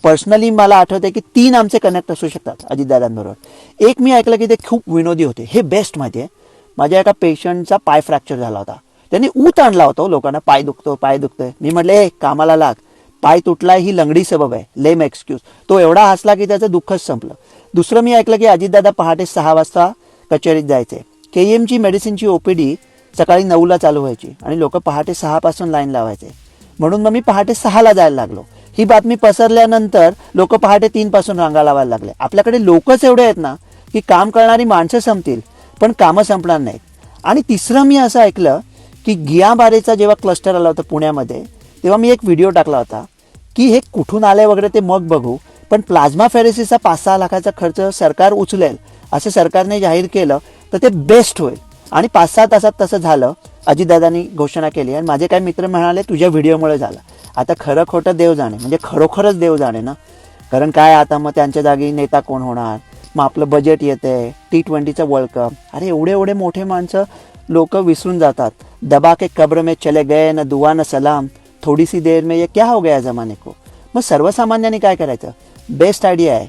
Personally मला आठवते की 3 आमचे कनेक्ट असू शकतात अजितदादांबरोबर. एक मी ऐकलं की ते खूप विनोदी होते. हे बेस्ट माहिती आहे, माझ्या एका पेशंटचा पाय फ्रॅक्चर झाला होता. त्यांनी ऊत आणला होता लोकांना, पाय दुखतो पाय दुखतोय. मी म्हटलं ए कामाला लाग, पाय तुटलाय ही लंगडी सबब आहे, लेम एक्सक्यूज. तो एवढा हसला की त्याचं दुःखच संपलं. दुसरं मी ऐकलं की अजितदादा पहाटे 6 वाजता कचेरीत जायचे. KEMची मेडिसिनची OPD सकाळी 9ला चालू व्हायची आणि लोक पहाटे 6 पासून लाईन लावायचे. म्हणून मग मी पहाटे 6ला जायला लागलो. ही बातमी पसरल्यानंतर लोक पहाटे 3 पासून रांगा लावायला लागले. आपल्याकडे लोकच एवढे आहेत ना की काम करणारी माणसं संपतील पण कामं संपणार नाहीत. आणि तिसरं मी असं ऐकलं की गियाबारेचा जेव्हा क्लस्टर आला होता पुण्यामध्ये, तेव्हा मी एक व्हिडिओ टाकला होता की हे कुठून आले वगैरे ते मग बघू, पण प्लाझ्मा फेरेसिसचा 5-6 लाखाचा खर्च सरकार उचलेल असं सरकारने जाहीर केलं तर ते बेस्ट होईल. आणि 5-6 तासात तसं झालं. अजितदादांनी घोषणा केली आणि माझे काही मित्र म्हणाले तुझ्या व्हिडिओमुळे झालं. आता खरं खोटं देव जाणे, म्हणजे खरोखरच देव जाणे ना. कारण काय आता मग त्यांच्या जागी नेता कोण होणार, मग आपलं बजेट येते, T20चं वर्ल्ड कप. अरे एवढे एवढे मोठे माणसं लोक विसरून जातात. दबा के कब्र में चले गए न दुआ न सलाम, थोडी सी देर में ये क्या हो गया जमाने को. मग सर्वसामान्यांनी काय करायचं? बेस्ट आयडिया आहे,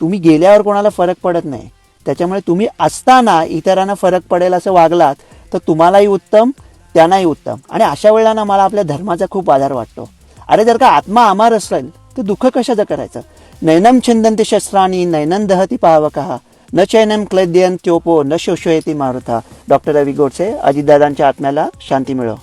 तुम्ही गेल्यावर कोणाला फरक पडत नाही, त्याच्यामुळे तुम्ही असताना इतरांना फरक पडेल असं वागलात तर तुम्हालाही उत्तम त्यांनाही उत्तम. आणि अशा वेळेला ना मला आपल्या धर्माचा खूप आधार वाटतो. अरे जर का आत्मा अमर असेल तर दुःख कशाचं करायचं. नैनम छिंदन्ति शस्त्राणि नैनं दहति पावकः न चैनम क्लेद्यन्त्योपो न शोषयति मारुता. डॉक्टर रवी गोडसे. अजितदादांच्या आत्म्याला शांती मिळो.